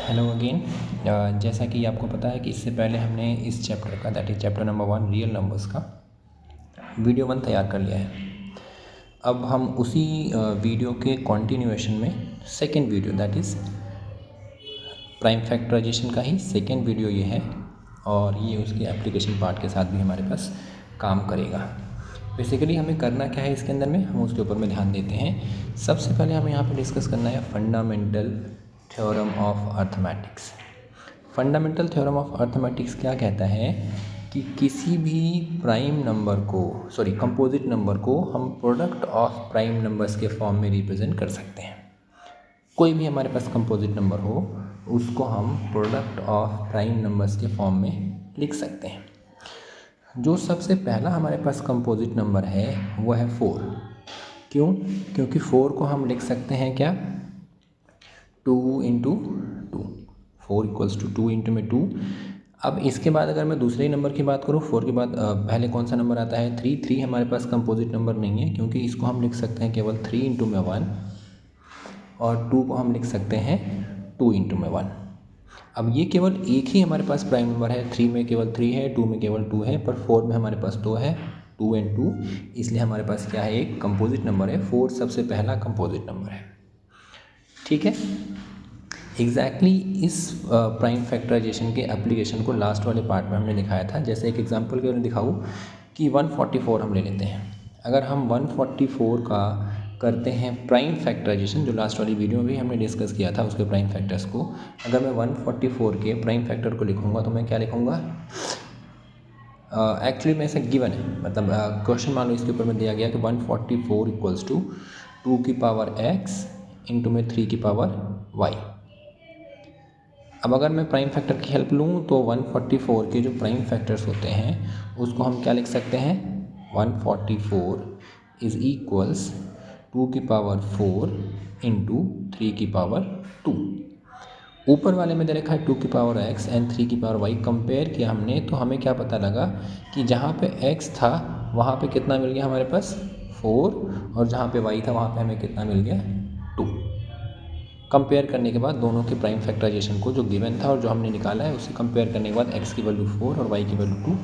Hello again. जैसा कि आपको पता है कि इससे पहले हमने इस चैप्टर का that is chapter number 1 real numbers का वीडियो 1 तैयार कर लिया है। अब हम उसी वीडियो के कंटिन्यूएशन में second video that is prime factorization का ही सेकेंड वीडियो ये है और ये उसके एप्लीकेशन पार्ट के साथ भी हमारे पास काम करेगा। बेसिकली हमें करना क्या है इसके अंदर में, हम उसके ऊपर में ध्यान देते हैं। सबसे पहले हमें यहाँ पे डिस्कस करना है fundamental theorem of arithmetics. Fundamental theorem of arithmetics क्या कहता है कि किसी भी प्राइम नंबर को कंपोजिट नंबर को हम प्रोडक्ट ऑफ प्राइम नंबर्स के फॉर्म में रिप्रेजेंट कर सकते हैं। कोई भी हमारे पास कंपोजिट नंबर हो उसको हम प्रोडक्ट ऑफ प्राइम नंबर्स के फॉर्म में लिख सकते हैं। जो सबसे पहला हमारे पास कंपोजिट नंबर है वो है 4। क्यों? क्योंकि 4 को हम लिख सकते हैं क्या, 2 इंटू 2, 4 इक्वल्स टू 2 इंटू में 2। अब इसके बाद अगर मैं दूसरे नंबर की बात करूँ, 4 के बाद पहले कौन सा नंबर आता है, 3। 3 हमारे पास कंपोजिट नंबर नहीं है क्योंकि इसको हम लिख सकते हैं केवल 3 इंटू में 1 और 2 को हम लिख सकते हैं 2 इंटू में 1। अब ये केवल एक ही हमारे पास प्राइम नंबर है, 3 में केवल 3 है, 2 में केवल 2 है, पर 4 में हमारे पास 2 है, 2 एंड 2, इसलिए हमारे पास क्या है, एक कंपोजिट नंबर है। 4 सबसे पहला कंपोजिट नंबर है। ठीक है, एग्जैक्टली इस प्राइम फैक्टराइजेशन के एप्लीकेशन को लास्ट वाले पार्ट में हमने दिखाया था। जैसे एक एग्जांपल के लिए दिखाऊँ कि 144 हम ले लेते हैं। अगर हम 144 का करते हैं प्राइम फैक्टराइजेशन, जो लास्ट वाली वीडियो में भी हमने डिस्कस किया था उसके प्राइम फैक्टर्स को, अगर मैं 144 के प्राइम फैक्टर को लिखूँगा तो मैं क्या लिखूँगा, एक्चुअली में ऐसा गिवन है, मतलब क्वेश्चन मान लो इसके ऊपर में दिया गया कि 144 इक्वल्स टू 2 की पावर x इंटू में 3 की पावर y। अब अगर मैं प्राइम फैक्टर की हेल्प लूँ तो 144 के जो प्राइम फैक्टर्स होते हैं उसको हम क्या लिख सकते हैं, 144 इज़ इक्वल्स 2 की पावर 4 इंटू 3 की पावर 2। ऊपर वाले में दे रखा है 2 की पावर x एंड 3 की पावर y। कंपेयर किया हमने तो हमें क्या पता लगा कि जहाँ पे x था वहाँ पे कितना मिल गया हमारे पास, 4, और जहाँ पे y था वहाँ पे हमें कितना मिल गया, 2। कंपेयर करने के बाद दोनों के प्राइम फैक्टराइजेशन को जो गिवन था और जो हमने निकाला है उसे कंपेयर करने के बाद x की वैल्यू 4 और y की वैल्यू 2,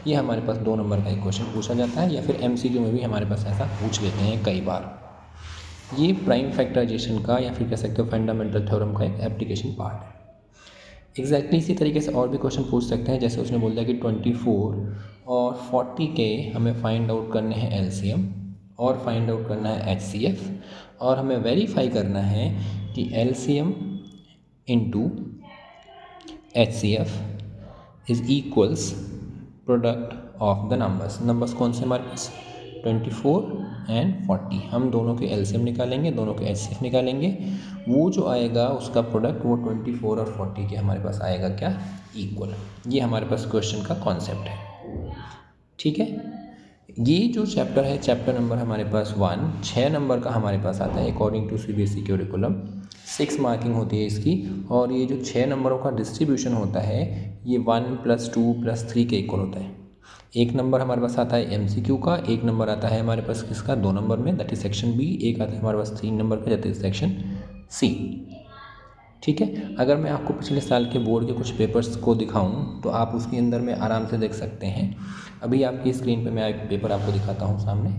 ये हमारे पास 2 नंबर का एक क्वेश्चन पूछा जाता है, या फिर MCQ में भी हमारे पास ऐसा पूछ लेते हैं कई बार। ये प्राइम फैक्टराइजेशन का या फिर कह सकते हो फंडामेंटल थ्योरम का एक एप्लीकेशन पार्ट है। एग्जैक्टली इसी तरीके से और भी क्वेश्चन पूछ सकते हैं। जैसे उसने बोल दिया कि 24 और 40 के हमें फाइंड आउट करने हैं LCM और फाइंड आउट करना है HCF, और हमें वेरीफाई करना है कि LCM into HCF is equals product of the numbers कौन से हमारे पास, 24 एंड 40। हम दोनों के LCM निकालेंगे, दोनों के HCF निकालेंगे, वो जो आएगा उसका प्रोडक्ट वो 24 और 40 के हमारे पास आएगा क्या, इक्वल। ये हमारे पास क्वेश्चन का कॉन्सेप्ट है। ठीक है, ये जो चैप्टर है, चैप्टर नंबर हमारे पास 1, 6 नंबर का हमारे पास आता है according to CBSE curriculum. 6 marking होती है इसकी, और ये जो 6 नंबरों का डिस्ट्रीब्यूशन होता है ये 1 + 2 + 3 के इक्वल होता है। एक नंबर हमारे पास आता है MCQ का, एक नंबर आता है हमारे पास किसका, 2 नंबर में दैट इज सेक्शन B, एक आता है हमारे पास 3 नंबर का दैट इज सेक्शन C। ठीक है, अगर मैं आपको पिछले साल के बोर्ड के कुछ पेपर्स को दिखाऊं तो आप उसके अंदर में आराम से देख सकते हैं। अभी आपकी स्क्रीन पे मैं एक पेपर आपको दिखाता हूं सामने।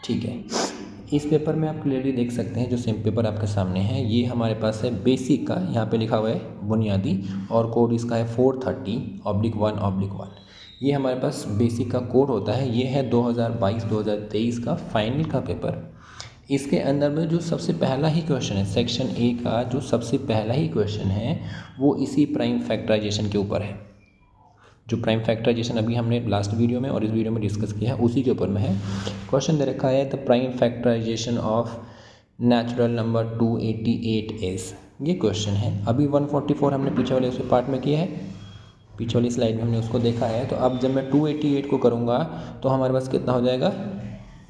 ठीक है, इस पेपर में आप क्लियरली देख सकते हैं, जो सेम पेपर आपके सामने है ये हमारे पास है बेसिक का, यहाँ पे लिखा हुआ है बुनियादी, और कोड इसका है 430/1/1। ये हमारे पास बेसिक का कोड होता है। ये है 2022-2023 का फाइनल का पेपर। इसके अंदर में जो सबसे पहला ही क्वेश्चन है, सेक्शन A का जो सबसे पहला ही क्वेश्चन है वो इसी प्राइम फैक्टराइजेशन के ऊपर है। जो प्राइम फैक्टराइजेशन अभी हमने लास्ट वीडियो में और इस वीडियो में डिस्कस किया है उसी के ऊपर में है। क्वेश्चन दे रखा है the prime factorization of natural number 288 is, ये क्वेश्चन है। अभी 144 हमने पीछे वाले उसके पार्ट में किया है, पीछे वाली स्लाइड में हमने उसको देखा है। तो अब जब मैं 288 को करूँगा तो हमारे पास कितना हो जाएगा,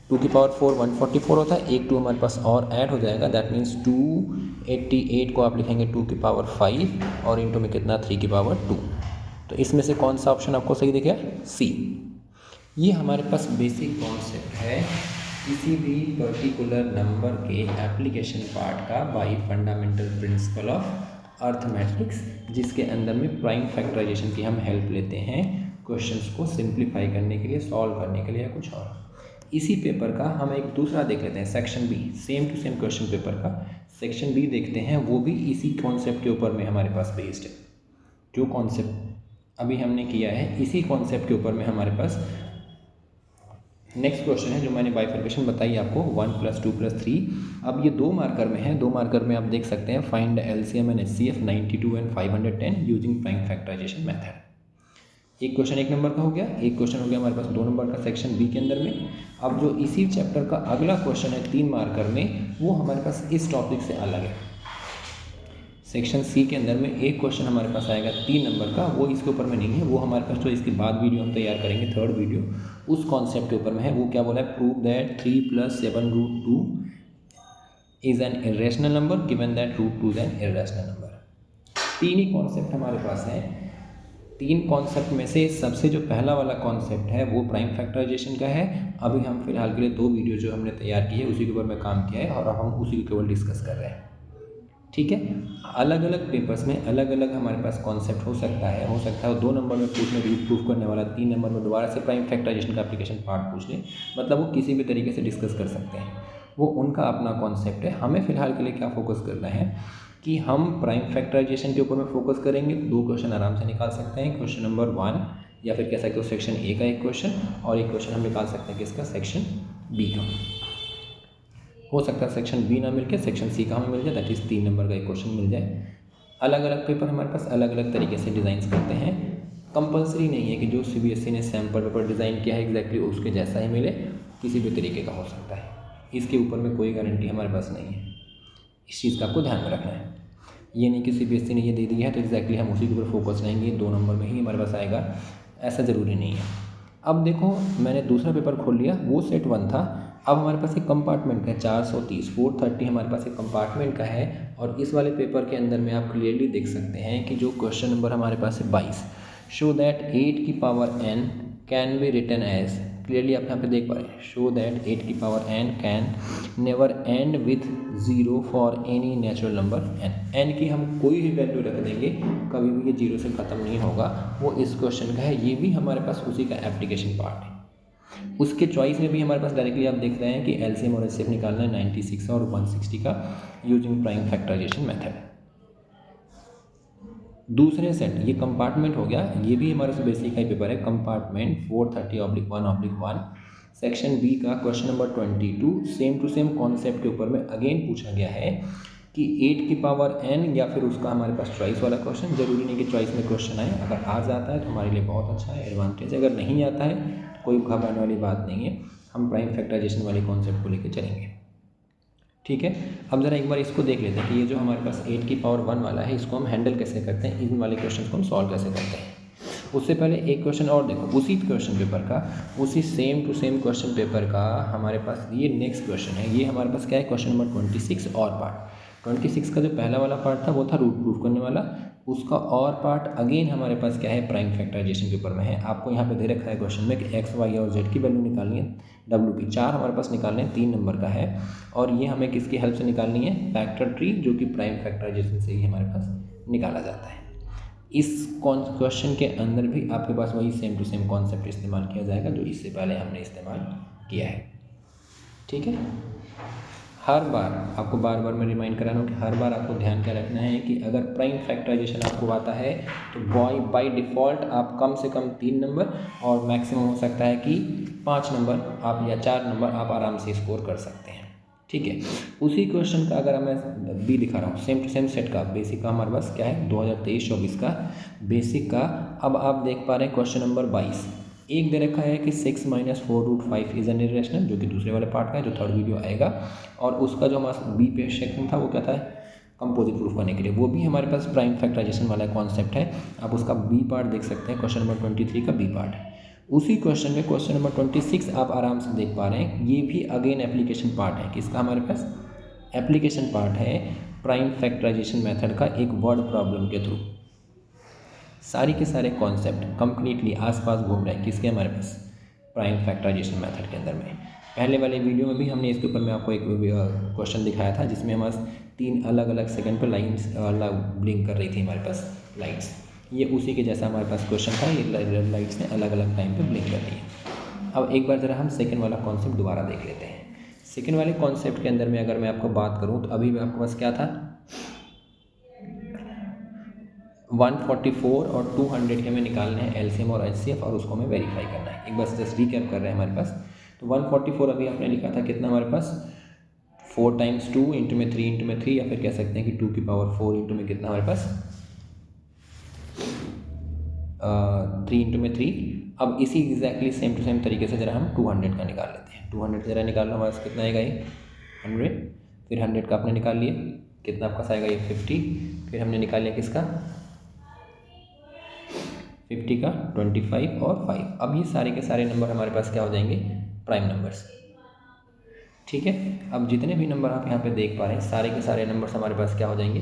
2 की पावर 4 144 होता है, एक 2 हमारे पास और ऐड हो जाएगा, दैट मीन्स 288 को आप लिखेंगे 2 की पावर 5 और इंटू में कितना, 3 की पावर 2। तो इसमें से कौन सा ऑप्शन आपको सही दिखेगा, C। ये हमारे पास बेसिक कॉन्सेप्ट है किसी भी पर्टिकुलर नंबर के एप्लीकेशन पार्ट का bye fundamental principle of arithmetics, जिसके अंदर में प्राइम फैक्टराइजेशन की हम हेल्प लेते हैं क्वेश्चंस को सिंप्लीफाई करने के लिए, सॉल्व करने के लिए या कुछ और। इसी पेपर का हम एक दूसरा देख लेते हैं, section B, same to same question paper का सेक्शन बी देखते हैं। वो भी इसी कॉन्सेप्ट के ऊपर में हमारे पास बेस्ड है। जो कॉन्सेप्ट अभी हमने किया है इसी कॉन्सेप्ट के ऊपर में हमारे पास नेक्स्ट क्वेश्चन है, जो मैंने बाइफर्केशन बताई आपको 1 + 2 + 3। अब ये 2 मार्कर में है, 2 मार्कर में आप देख सकते हैं find LCM and HCF 92 and 510 using prime factorization method. एक क्वेश्चन 1 नंबर का हो गया, एक क्वेश्चन हो गया हमारे पास 2 नंबर का सेक्शन बी के अंदर में। अब जो इसी चैप्टर का अगला क्वेश्चन है 3 मार्कर में, वो हमारे पास इस टॉपिक से अलग है। सेक्शन सी के अंदर में एक क्वेश्चन हमारे पास आएगा 3 नंबर का, वो इसके ऊपर में नहीं है, वो हमारे पास जो इसके बाद वीडियो हम तैयार करेंगे, 3rd वीडियो, उस कॉन्सेप्ट के ऊपर में है। वो क्या बोला है, prove that 3 + 7√2 is an irrational number given that √2 is an irrational number. 3 he concept हमारे पास है। 3 कॉन्सेप्ट में से सबसे जो पहला वाला कॉन्सेप्ट है वो प्राइम फैक्टराइजेशन का है। अभी हम फिलहाल के लिए 2 वीडियो जो हमने तैयार की है उसी के ऊपर में काम किया है और हम उसी के केवल डिस्कस कर रहे हैं। ठीक है, अलग अलग पेपर्स में अलग अलग हमारे पास कॉन्सेप्ट हो सकता है 2 नंबर में पूछने रूट प्रूफ करने वाला, 3 नंबर में दोबारा से प्राइम फैक्टराइजेशन का एप्लीकेशन पार्ट पूछ ले, मतलब वो किसी भी तरीके से डिस्कस कर सकते हैं, वो उनका अपना कॉन्सेप्ट है। हमें फिलहाल के लिए क्या फोकस करना है कि हम प्राइम फैक्टराइजेशन के ऊपर में फोकस करेंगे। 2 क्वेश्चन आराम से निकाल सकते हैं, क्वेश्चन नंबर 1 या फिर कह सकते हो सेक्शन ए का एक क्वेश्चन, और एक क्वेश्चन हम निकाल सकते हैं किसका, सेक्शन बी का। हो सकता है सेक्शन बी ना मिलकर सेक्शन सी का हमें मिल जाए, दैट इज़ 3 नंबर का एक क्वेश्चन मिल जाए। अलग अलग पेपर हमारे पास अलग अलग तरीके से डिज़ाइन करते हैं। कंपलसरी नहीं है कि जो CBSE ने सैम्पल पेपर डिज़ाइन किया है एग्जैक्टली उसके जैसा ही मिले, किसी भी तरीके का हो सकता है। इसके ऊपर में कोई गारंटी हमारे पास नहीं है, इस चीज़ का आपको ध्यान में रखना है। ये नहीं कि CBSE ने ये दे दिया है तो एग्जैक्टली हम उसी के ऊपर फोकस रहेंगे, 2 नंबर में ही हमारे पास आएगा, ऐसा ज़रूरी नहीं है। अब देखो, मैंने दूसरा पेपर खोल लिया, वो सेट 1 था। अब हमारे पास एक कंपार्टमेंट का है 430, 430 हमारे पास एक कंपार्टमेंट का है। और इस वाले पेपर के अंदर में आप क्लियरली देख सकते हैं कि जो क्वेश्चन नंबर हमारे पास है 22, शो दैट 8 की power n can be written as, clearly आप यहाँ पे देख पा रहे हैं, शो दैट 8 की power n can never and with 0 for any natural number n की हम कोई भी वैल्यू रख देंगे, कभी भी ये 0 से ख़त्म नहीं होगा, वो इस क्वेश्चन का है। ये भी हमारे पास उसी का एप्लीकेशन पार्ट है। उसके चॉइस में भी हमारे पास डायरेक्टली आप देख रहे हैं कि LCM और HCF निकालना है 96 और 160 का यूजिंग प्राइम फैक्टराइजेशन मेथड। दूसरे सेट, ये कंपार्टमेंट हो गया, ये भी हमारे से बेसिक का ही पेपर है, कंपार्टमेंट 430/1/1 सेक्शन बी का question number 22, same to same concept के ऊपर में अगेन पूछा गया है कि 8 की पावर n या फिर उसका हमारे पास चॉइस वाला क्वेश्चन। जरूरी नहीं कि चॉइस में क्वेश्चन आए, अगर आ जाता है तो हमारे लिए बहुत अच्छा है, एडवांटेज। अगर नहीं आता है कोई घबराने वाली बात नहीं है, हम प्राइम फैक्टराइजेशन वाले कॉन्सेप्ट को लेकर चलेंगे। ठीक है, अब ज़रा एक बार इसको देख लेते हैं कि ये जो हमारे पास 8 की पावर 1 वाला है, इसको हम हैंडल कैसे करते हैं, इन वाले क्वेश्चन को हम सॉल्व कैसे करते हैं। उससे पहले एक क्वेश्चन और देखो, उसी क्वेश्चन पेपर का, उसी same to same question paper का हमारे पास ये नेक्स्ट क्वेश्चन है। ये हमारे पास क्या है, क्वेश्चन नंबर 26 और पार्ट। 26 का जो पहला वाला पार्ट था वो था रूट प्रूफ करने वाला, उसका और पार्ट अगेन हमारे पास क्या है, प्राइम फैक्टराइजेशन के ऊपर में है। आपको यहाँ पे दे रखा है क्वेश्चन में कि x, y और z की वैल्यू निकालनी है, WP 4 हमारे पास निकालने हैं, 3 नंबर का है। और ये हमें किसकी हेल्प से निकालनी है, फैक्टर ट्री, जो कि प्राइम फैक्टराइजेशन से ही हमारे पास निकाला जाता है। इस क्वेश्चन के अंदर भी आपके पास वही सेम टू सेम कॉन्सेप्ट इस्तेमाल किया जाएगा जो इससे पहले हमने इस्तेमाल किया है। ठीक है, हर बार आपको बार बार मैं रिमाइंड करा रहा हूँ कि हर बार आपको ध्यान क्या रखना है कि अगर प्राइम फैक्टराइजेशन आपको आता है तो बाय डिफ़ॉल्ट आप कम से कम 3 नंबर और मैक्सिमम हो सकता है कि 5 नंबर आप या 4 नंबर आप आराम से स्कोर कर सकते हैं। ठीक है, उसी क्वेश्चन का अगर मैं बी दिखा रहा हूँ, सेम टू सेम सेट का बेसिक का हमारे पास क्या है, 2023-24 का बेसिक का। अब आप देख पा रहे हैं क्वेश्चन नंबर 22, एक दे रखा है कि 6 - 4√5 इज़ एन इरेशनल, जो कि दूसरे वाले पार्ट का है, जो 3rd वीडियो आएगा। और उसका जो हमारा बी पे सेक्शन था वो क्या था, कंपोजिट प्रूफ करने के लिए, वो भी हमारे पास प्राइम फैक्टराइजेशन वाला कॉन्सेप्ट है। आप उसका बी पार्ट देख सकते हैं, क्वेश्चन नंबर 23 का बी पार्ट है। उसी क्वेश्चन में क्वेश्चन नंबर 26 आप आराम से देख पा रहे हैं, ये भी अगेन एप्लीकेशन पार्ट है। किसका हमारे पास एप्लीकेशन पार्ट है, प्राइम फैक्टराइजेशन मेथड का एक वर्ड प्रॉब्लम के थ्रू। सारी के सारे कॉन्सेप्ट कंप्लीटली आसपास घूम रहे हैं किसके, हमारे पास प्राइम फैक्टराइजेशन मेथड के अंदर में। पहले वाले वीडियो में भी हमने इसके ऊपर मैं आपको एक क्वेश्चन दिखाया था जिसमें हमारे 3 अलग अलग सेकंड पर लाइन्स ब्लिंक कर रही थी हमारे पास लाइट्स। ये उसी के जैसा हमारे पास क्वेश्चन था, ये लाइट्स ने अलग अलग टाइम पे ब्लिंक कर रही है। अब एक बार ज़रा हम सेकंड वाला कॉन्सेप्ट दोबारा देख लेते हैं। सेकंड वाले कॉन्सेप्ट के अंदर में अगर मैं आपको बात करूँ तो अभी आपके पास क्या था, 144 और 200 के हमें निकालने हैं एलसीएम और एचसीएफ और उसको हमें वेरीफाई करना है। एक बार जस्ट रिकैप कर रहे हैं हमारे पास। तो 144 अभी आपने लिखा था कितना हमारे पास 4 टाइम्स 2 इंटू में 3 इंटू में 3, या फिर कह सकते हैं कि 2 की पावर 4 इंटू में कितना हमारे पास 3 इंटू में 3। अब इसी एग्जैक्टली सेम टू सेम तरीके से ज़रा हम 200 का निकाल लेते हैं। 200 ज़रा निकाल लो हमारे पास कितना आएगा ये 100, फिर 100 का आपने निकाल लिया कितना आपका आएगा ये 50, फिर हमने निकाल लिया किसका 50 का 25 और 5। अब ये सारे के सारे नंबर हमारे पास क्या हो जाएंगे प्राइम नंबर्स। ठीक है, अब जितने भी नंबर आप यहाँ पे देख पा रहे हैं सारे के सारे नंबर्स हमारे पास क्या हो जाएंगे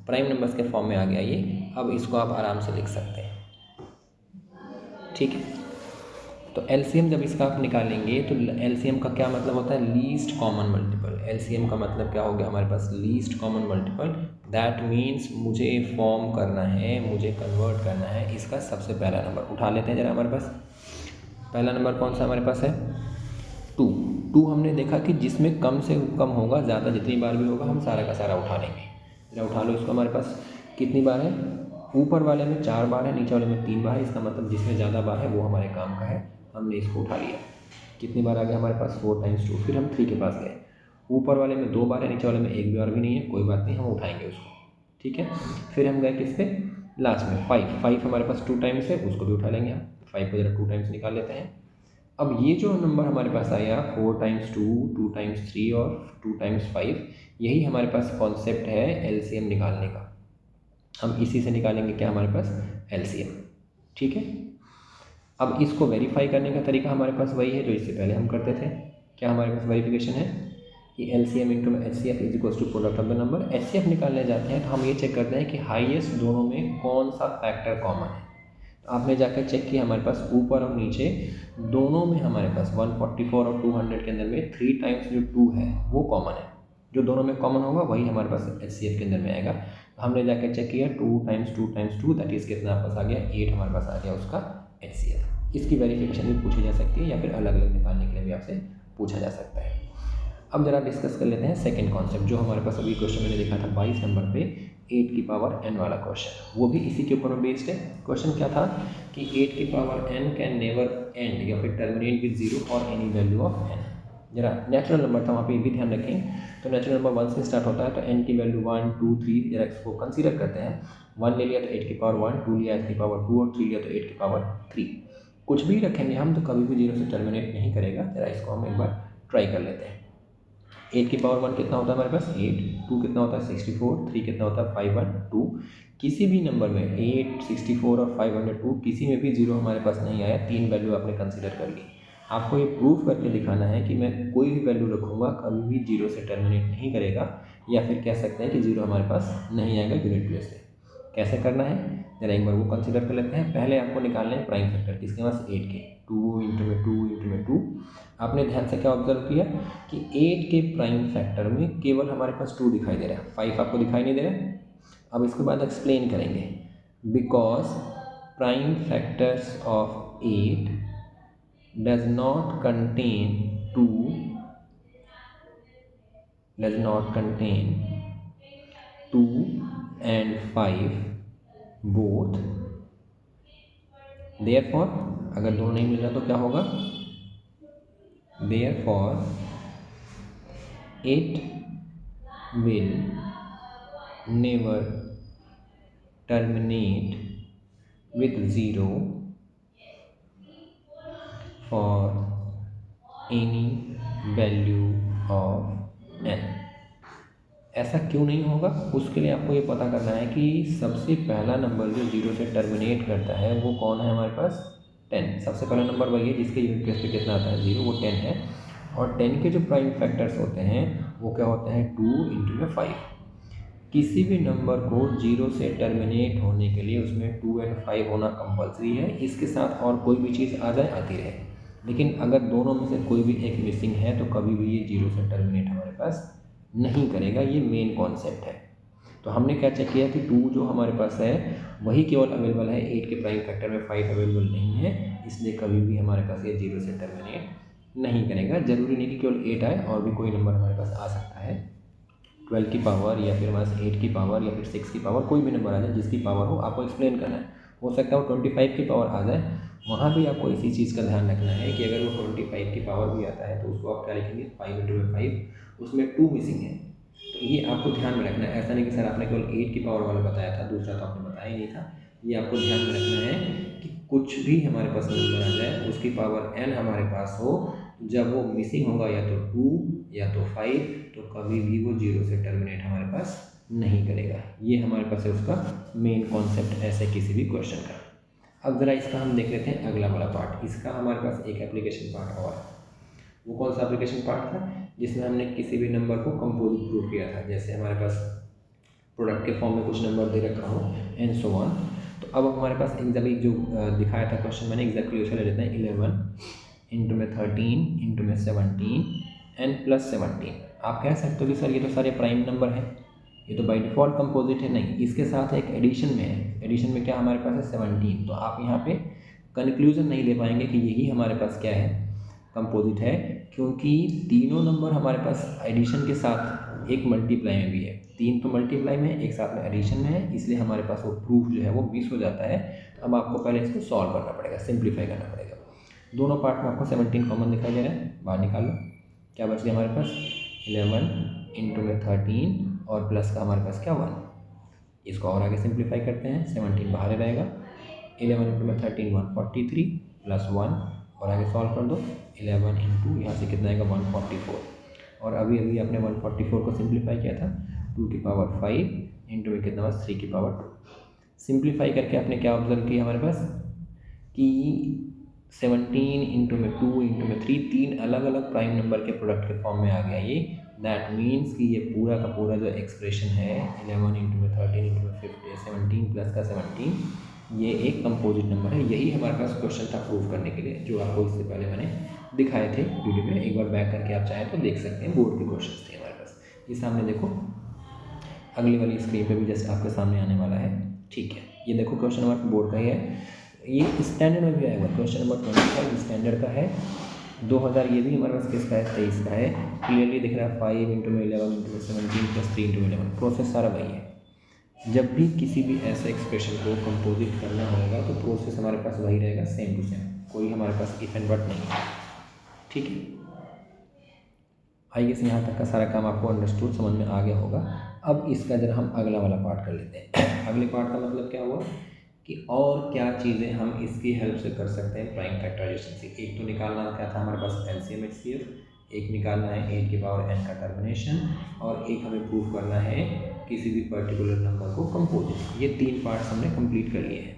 प्राइम नंबर्स के फॉर्म में आ गया ये। अब इसको आप आराम से लिख सकते हैं। ठीक है, तो एलसीएम जब इसका आप निकालेंगे तो एलसीएम का क्या मतलब होता है लीस्ट कॉमन मल्टीपल। एलसीएम का मतलब क्या हो गया हमारे पास least common multiple. That means मुझे फॉर्म करना है, मुझे कन्वर्ट करना है इसका सबसे पहला नंबर। उठा लेते हैं ज़रा हमारे पास पहला नंबर कौन सा हमारे पास है 2 हमने देखा कि जिसमें कम से कम होगा, ज़्यादा जितनी बार भी होगा हम सारा का सारा उठा लेंगे। ज़रा उठा लो इसको, हमारे पास कितनी बार है ऊपर वाले में 4 बार है, नीचे वाले में 3 बार है। इसका मतलब जिसमें ज़्यादा बार है वो हमारे काम का है, हमने इसको उठा लिया। कितनी बार आ गया हमारे पास 4 टाइम्स 2। फिर हम 3 के पास गए, ऊपर वाले में 2 बार है, नीचे वाले में 1 बार भी नहीं है, कोई बात नहीं हम उठाएंगे उसको। ठीक है, फिर हम गए किस पे लास्ट में 5 हमारे पास 2 टाइम्स है, उसको भी उठा लेंगे हम। 5 को जरा 2 टाइम्स निकाल लेते हैं। अब ये जो नंबर हमारे पास आया 4 टाइम्स 2, 2 टाइम्स 3 और 2 टाइम्स 5, यही हमारे पास कॉन्सेप्ट है एलसीएम निकालने का। हम इसी से निकालेंगे क्या हमारे पास एलसीएम। ठीक है, अब इसको वेरीफाई करने का तरीका हमारे पास वही है जो इससे पहले हम करते थे। क्या हमारे पास वेरिफिकेशन है कि LCM into HCF is equals to product of the number. HCF निकालने जाते हैं तो हम ये चेक करते हैं कि हाईएस्ट दोनों में कौन सा फैक्टर कॉमन है। तो आपने जाकर चेक किया हमारे पास ऊपर और नीचे दोनों में हमारे पास 144 और 200 के अंदर में 3 टाइम्स जो 2 है वो कॉमन है। जो दोनों में कॉमन होगा वही हमारे पास एचसीएफ के अंदर में आएगा। तो हमने जाकर चेक किया 2 टाइम्स 2 टाइम्स 2 दैट इज़ कितना आपके पास आ गया 8 हमारे पास आ गया उसका एचसीएफ। इसकी वेरिफिकेशन भी पूछी जा सकती है या फिर अलग अलग निकालने के लिए भी आपसे पूछा जा सकता है। अब जरा डिस्कस कर लेते हैं सेकंड कॉन्सेप्ट जो हमारे पास अभी क्वेश्चन मैंने देखा था 22 नंबर पे 8 की पावर n वाला क्वेश्चन, वो भी इसी के ऊपर में बेस्ड है। क्वेश्चन क्या था कि 8 की power n can never and या फिर terminate with 0 for any value of n। जरा नेचुरल नंबर था वहाँ पे ये भी ध्यान रखें। तो नेचुरल नंबर 1 से स्टार्ट होता है तो n की वैल्यू 1 2 3 जरा इसको कंसीडर करते हैं। 1 ले लिया तो 8 की पावर 1, 2 लिया 8 की पावर 2 और 3 लिया तो 8 की पावर 3। कुछ भी रखेंगे हम तो कभी भी 0 से टर्मिनेट नहीं करेगा। जरा इसको हम एक बार ट्राई कर लेते हैं। 8 की पावर 1 कितना होता है हमारे पास 8, 2 कितना होता है 64, 3 कितना होता है 512। किसी भी नंबर में 8, 64 और 502 किसी में भी 0 हमारे पास नहीं आया। 3 वैल्यू आपने कंसीडर कर ली। आपको ये प्रूफ करके दिखाना है कि मैं कोई भी वैल्यू रखूँगा कभी भी 0 से टर्मिनेट नहीं करेगा, या फिर कह सकते हैं कि 0 हमारे पास नहीं आएगा यूनिट प्लेस से। कैसे करना है जरा एक बार वो कंसीडर कर लेते हैं। पहले आपको निकालना है प्राइम फैक्टर किसके पास 8 के। 2 इंटू में 2 इंटू में 2। आपने ध्यान से क्या ऑब्जर्व किया कि 8 के प्राइम फैक्टर में केवल हमारे पास 2 दिखाई दे रहा है, 5 आपको दिखाई नहीं दे रहा है। अब इसके बाद एक्सप्लेन करेंगे। Because prime factors of 8 does not contain 2 and 5 both. Therefore अगर दोनों नहीं मिल रहा तो क्या होगा therefore it will never terminate with 0 for any value of n। ऐसा क्यों नहीं होगा उसके लिए आपको ये पता करना है कि सबसे पहला नंबर जो 0 से टर्मिनेट करता है वो कौन है हमारे पास 10। सबसे पहला नंबर वही है जिसके यूनिट प्लेस पे कितना आता है 0, वो 10 है। और 10 के जो प्राइम फैक्टर्स होते हैं वो क्या होते हैं 2 इंटू में 5। किसी भी नंबर को 0 से टर्मिनेट होने के लिए उसमें 2 और 5 होना कंपलसरी है। इसके साथ और कोई भी चीज़ आ जाए आती रहे। लेकिन अगर दोनों में से कोई भी एक मिसिंग है तो कभी भी ये 0 से टर्मिनेट हमारे पास नहीं करेगा। ये मेन कॉन्सेप्ट है। तो हमने क्या चेक किया कि 2 जो हमारे पास है वही केवल अवेलेबल है, 8 के प्राइम फैक्टर में 5 अवेलेबल नहीं है, इसलिए कभी भी हमारे पास ये 0 से टर्मिनेट नहीं करेगा। ज़रूरी नहीं कि केवल 8 आए, और भी कोई नंबर हमारे पास आ सकता है, 12 की पावर या फिर हमारे पास 8 की पावर या फिर 6 की पावर, कोई भी नंबर आ जाए जिसकी पावर हो, आपको एक्सप्लेन करना है। हो सकता है वो 25 की पावर आ जाए, वहाँ भी आपको इसी चीज़ का ध्यान रखना है कि अगर वो 25 की पावर भी आता है तो उसको आप क्या लिखेंगे, 5 × 5, उसमें 2 मिसिंग है। तो ये आपको ध्यान में रखना है। ऐसा नहीं कि सर आपने केवल 8 की पावर वाला बताया था, दूसरा तो आपने बताया ही नहीं था। ये आपको ध्यान में रखना है कि कुछ भी हमारे पास नंबर आ जाए उसकी पावर n हमारे पास हो, जब वो मिसिंग होगा या तो 2 या तो 5, तो कभी भी वो 0 से टर्मिनेट हमारे पास नहीं करेगा। ये हमारे पास है उसका मेन कॉन्सेप्ट ऐसे किसी भी क्वेश्चन का। अब ज़रा इसका हम देख लेते हैं अगला वाला पार्ट। इसका हमारे पास एक एप्लीकेशन पार्ट और है। वो कौन सा एप्लीकेशन पार्ट था, जिसमें हमने किसी भी नंबर को कंपोजिट प्रूफ किया था। जैसे हमारे पास प्रोडक्ट के फॉर्म में कुछ नंबर दे रखा हो एंड सो ऑन। तो अब हमारे पास एग्जैक्टली जो दिखाया था क्वेश्चन, मैंने एग्जैक्टली उसे ले लेते हैं 11 इंटू में 13 इंटू में 17 एंड प्लस 17। आप कह सकते हो कि सर ये तो सारे प्राइम नंबर हैं, ये तो बाय डिफ़ॉल्ट कंपोजिट है। नहीं, इसके साथ एक एडिशन में है। एडिशन में क्या हमारे पास है 17। तो आप यहाँ पे कंक्लूजन नहीं ले पाएंगे कि यही हमारे पास क्या है, कंपोजिट है, क्योंकि तीनों नंबर हमारे पास एडिशन के साथ एक मल्टीप्लाई में भी है। 3 तो मल्टीप्लाई में है, एक साथ में एडिशन में है, इसलिए हमारे पास वो प्रूफ जो है वो मिस हो जाता है। तो अब आपको पहले इसको सॉल्व करना पड़ेगा, सिंप्लीफाई करना पड़ेगा। दोनों पार्ट में आपको 17 कॉमन दिखाई दे रहा है, बाहर निकाल लो। क्या बच गया हमारे पास 11 इंटू में 13 और प्लस का हमारे पास क्या 1। इसको और आगे सिंप्लीफाई करते हैं, 17 बाहर रहेगा, 11 इंटू में 13 143 प्लस 1, और आगे सॉल्व कर दो। 11 इंटू यहाँ से कितना आएगा 144, और अभी अभी आपने 144 को सिंप्लीफाई किया था, 2 की पावर 5 इंटू में कितना बस 3 की पावर 2। सिंप्लीफाई करके आपने क्या ऑब्जर्व किया हमारे पास कि 17 इंटू में 2 इंटू में 3, 3 अलग अलग प्राइम नंबर के प्रोडक्ट के फॉर्म में आ गया ये। दैट मीन्स कि ये पूरा का पूरा जो एक्सप्रेशन है 11 इंटू में 13 इंटू में 17 प्लस का 17, ये एक कंपोजिट नंबर है। यही हमारे पास क्वेश्चन था प्रूव करने के लिए, जो आपको इससे पहले मैंने दिखाए थे वीडियो में। एक बार बैक करके आप चाहें तो देख सकते हैं, बोर्ड के क्वेश्चन थे हमारे पास। ये सामने देखो, अगली वाली स्क्रीन पे भी जस्ट आपके सामने आने वाला है। ठीक है, ये देखो क्वेश्चन नंबर बोर्ड का ही है, ये स्टैंडर्ड में भी आएगा। क्वेश्चन नंबर 25 स्टैंडर्ड का है, 2000। ये भी हमारे पास किसका है, 23 का है। क्लियरली दिख रहा है 5 इंटू में 11 इंटू में 17 प्लस 3 इंटू में 11। प्रोसेस सारा वही है। जब भी किसी भी ऐसे एक्सप्रेशन को कंपोजिट करना होगा तो प्रोसेस हमारे पास वही रहेगा, सेम टू सेम, कोई हमारे पास इफ एंड बट नहीं है। ठीक है, आई गेस यहाँ तक का सारा काम आपको अंडरस्टूड, समझ में आ गया होगा। अब इसका जरा हम अगला वाला पार्ट कर लेते हैं। अगले पार्ट का मतलब क्या हुआ कि और क्या चीज़ें हम इसकी हेल्प से कर सकते हैं प्राइम फैक्टराइजेशन से। एक तो निकालना क्या था हमारे पास LCM HCF, एक निकालना है 8 की पावर n का टर्मिनेशन, और एक हमें प्रूफ करना है किसी भी पर्टिकुलर नंबर को कंपोजिट। ये 3 पार्ट्स हमने कंप्लीट कर लिए हैं।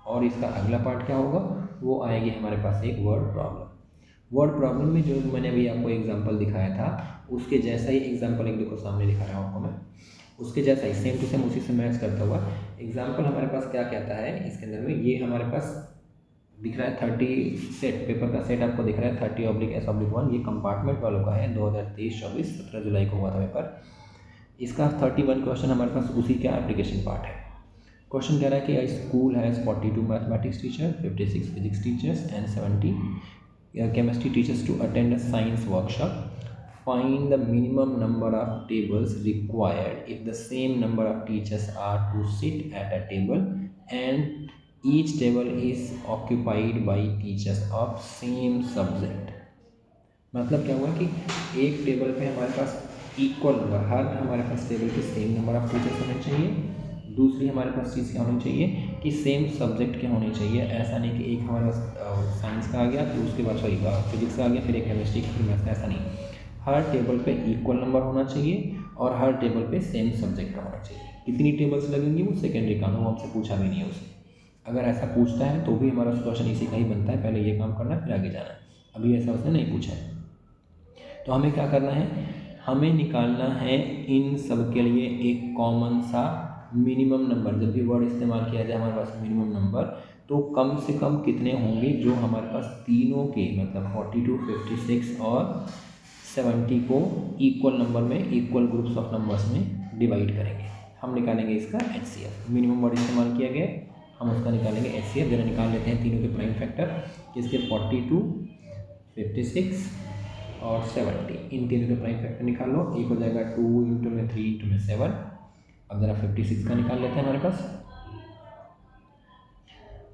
और इसका अगला पार्ट क्या होगा, वो आएगी हमारे पास एक वर्ड प्रॉब्लम। वर्ड प्रॉब्लम में जो मैंने अभी आपको एग्जांपल दिखाया था उसके जैसा ही एग्जांपल एक देखो सामने दिखा रहा हूँ आपको मैं, उसके जैसा ही सेम टू सेम उसी से मैच करता हुआ एग्जांपल हमारे पास क्या कहता है इसके अंदर में। ये हमारे पास दिख रहा है 30 सेट, पेपर का सेट आपको दिख रहा है 30/S/1। ये कंपार्टमेंट वालों का है, 2023-24 17 जुलाई को हुआ था पेपर। इसका 31 क्वेश्चन हमारे पास उसी का एप्लीकेशन पार्ट है। क्वेश्चन कह रहा है कि school has 42 mathematics teacher, 56 physics teachers and 70 chemistry teachers to attend a science workshop. Find the minimum number of tables required if the same number of teachers are to sit at a table and each table is occupied by teachers of same subject. मतलब क्या हुआ कि एक table पे हमारे पास equal number, हर हमारे पास table पे same number of teachers होने चाहिए। दूसरी हमारे पास चीज़ क्या होनी चाहिए कि सेम सब्जेक्ट के होने चाहिए। ऐसा नहीं कि एक हमारे पास साइंस का आ गया फिर उसके बाद फिजिक्स का आ गया फिर एक केमिस्ट्री फिर मैथ्स का, ऐसा नहीं। हर टेबल पे इक्वल नंबर होना चाहिए और हर टेबल पे सेम सब्जेक्ट का होना चाहिए। कितनी टेबल्स लगेंगी वो सेकेंडरी काम है, वो हमसे पूछा भी नहीं है उसने। अगर ऐसा पूछता है तो भी हमारा क्वेश्चन इसी का ही बनता है, पहले ये काम करना है फिर आगे जाना है। अभी ऐसा उसने नहीं पूछा है, तो हमें क्या करना है, हमें निकालना है इन सब के लिए एक कॉमन सा मिनिमम नंबर। जब भी वर्ड इस्तेमाल किया जाए हमारे पास मिनिमम नंबर, तो कम से कम कितने होंगे जो हमारे पास तीनों के मतलब 42, 56 और 70 को इक्वल नंबर में, इक्वल ग्रुप्स ऑफ नंबर्स में डिवाइड करेंगे। हम निकालेंगे इसका HCF, मिनिमम वर्ड इस्तेमाल किया गया, हम उसका निकालेंगे HCF। जरा निकाल लेते हैं तीनों के प्राइम फैक्टर, किसके 42, 56 और 70, इन तीनों के प्राइम फैक्टर निकाल लो। एक हो जाएगा 2 इंटू में 3 इंटू में 7। अब जरा 56 का निकाल लेते हैं। हमारे पास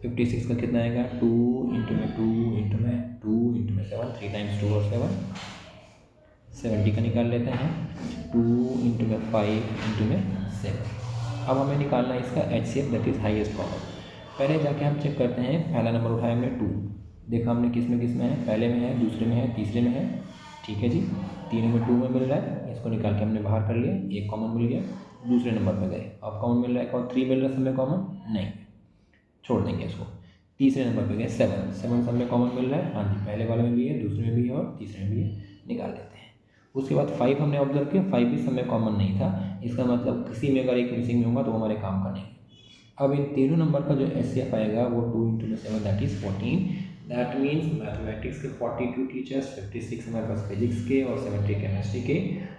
56 का कितना आएगा, 2 इंटू में 2 इंटू में 2 इंटू में 7, 3 टाइम्स 2 और 7। 70 का निकाल लेते हैं, 2 इंटू में 5 इंटू में 7। अब हमें निकालना है इसका HCF, that is highest common. पहले जाके हम चेक करते हैं, पहला नंबर उठाया हमने 2, देखा हमने किस में है, पहले में है, दूसरे में है, तीसरे में है। ठीक है जी, तीनों में 2 में मिल रहा है, इसको निकाल के हमने बाहर कर लिया, एक कॉमन मिल गया। दूसरे नंबर पे गए, अब कॉमन मिल रहा है, और 3 मिल रहा है, सब में कॉमन नहीं, छोड़ देंगे इसको। तीसरे नंबर पे गए, 7 सब में कॉमन मिल रहा है, हाँ जी, पहले वाले में भी है, दूसरे में भी है और तीसरे में भी है, निकाल लेते हैं। उसके बाद 5 हमने ऑब्जर्व किया, 5 भी सब में कॉमन नहीं था, इसका मतलब किसी में अगर एक मिसिंग में होगा तो हमारे काम का नहीं। अब इन तीनों नंबर का जो HCF आएगा वो 2 इंटू में 7 that is 14। That means mathematics के 42 टीचर्स, 56 हमारे पास फिजिक्स के और 70 केमिस्ट्री के,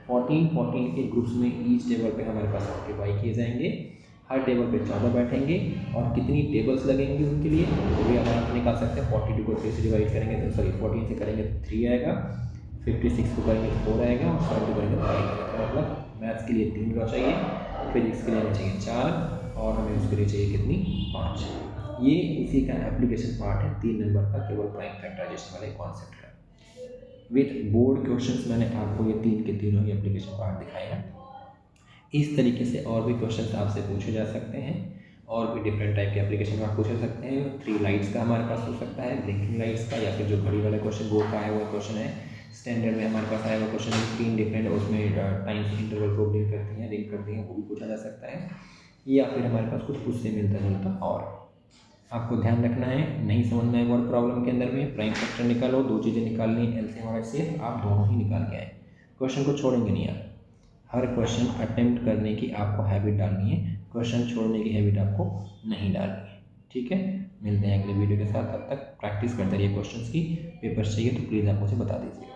14 के ग्रुप्स में ईच टेबल पे हमारे पास ऑक्यूपाई किए जाएंगे। हर टेबल पे 14 बैठेंगे और कितनी टेबल्स लगेंगी उनके लिए वो भी हम आप निकाल सकते हैं। 42 को 3 से डिवाइड करेंगे तो 14 से करेंगे तो 3 आएगा, 56 को करेंगे तो 4 आएगा और 70 को करेंगे तो 5 आएगा। मतलब मैथ्स के लिए 3 लॉ चाहिए, फिजिक्स के लिए हमें चाहिए 4 और हमें उसके लिए चाहिए कितनी, 5। ये इसी का एप्लीकेशन पार्ट है 3 नंबर का केवल प्राइम फैक्टराइजेशन वाले कॉन्सेप्ट का। विथ बोर्ड क्वेश्चंस मैंने आपको ये 3 के तीनों ही एप्लीकेशन पार्ट दिखाए हैं। इस तरीके से और भी क्वेश्चंस आपसे पूछे जा सकते हैं, और भी डिफरेंट टाइप के एप्लीकेशन आप पूछ सकते हैं। 3 लाइट्स का हमारे पास हो सकता है, ब्लिंकिंग लाइट्स का, या फिर जो घड़ी वाला क्वेश्चन बोर्ड का आया हुआ क्वेश्चन है, स्टैंडर्ड में हमारे पास आया हुआ क्वेश्चन है, 3 डिफरेंट उसमें टाइम्स इंटरवल को ब्लिंक करती हैं, रिंग करती हैं, वो भी पूछा जा सकता है। या फिर हमारे पास कुछ उससे मिलता जुलता और आपको ध्यान रखना है, नहीं समझना है वर्ड प्रॉब्लम के अंदर में प्राइम फैक्टर निकालो, 2 चीज़ें निकालनी है, LCM और HCF, आप दोनों ही निकाल के आए। क्वेश्चन को छोड़ेंगे नहीं आप, हर क्वेश्चन अटेम्प्ट करने की आपको हैबिट डालनी है, क्वेश्चन छोड़ने की हैबिट आपको नहीं डालनी है। ठीक है, मिलते हैं अगले वीडियो के साथ, तब तक प्रैक्टिस करते रहिए क्वेश्चंस की। पेपर्स चाहिए तो प्लीज़ आप मुझे बता दीजिए।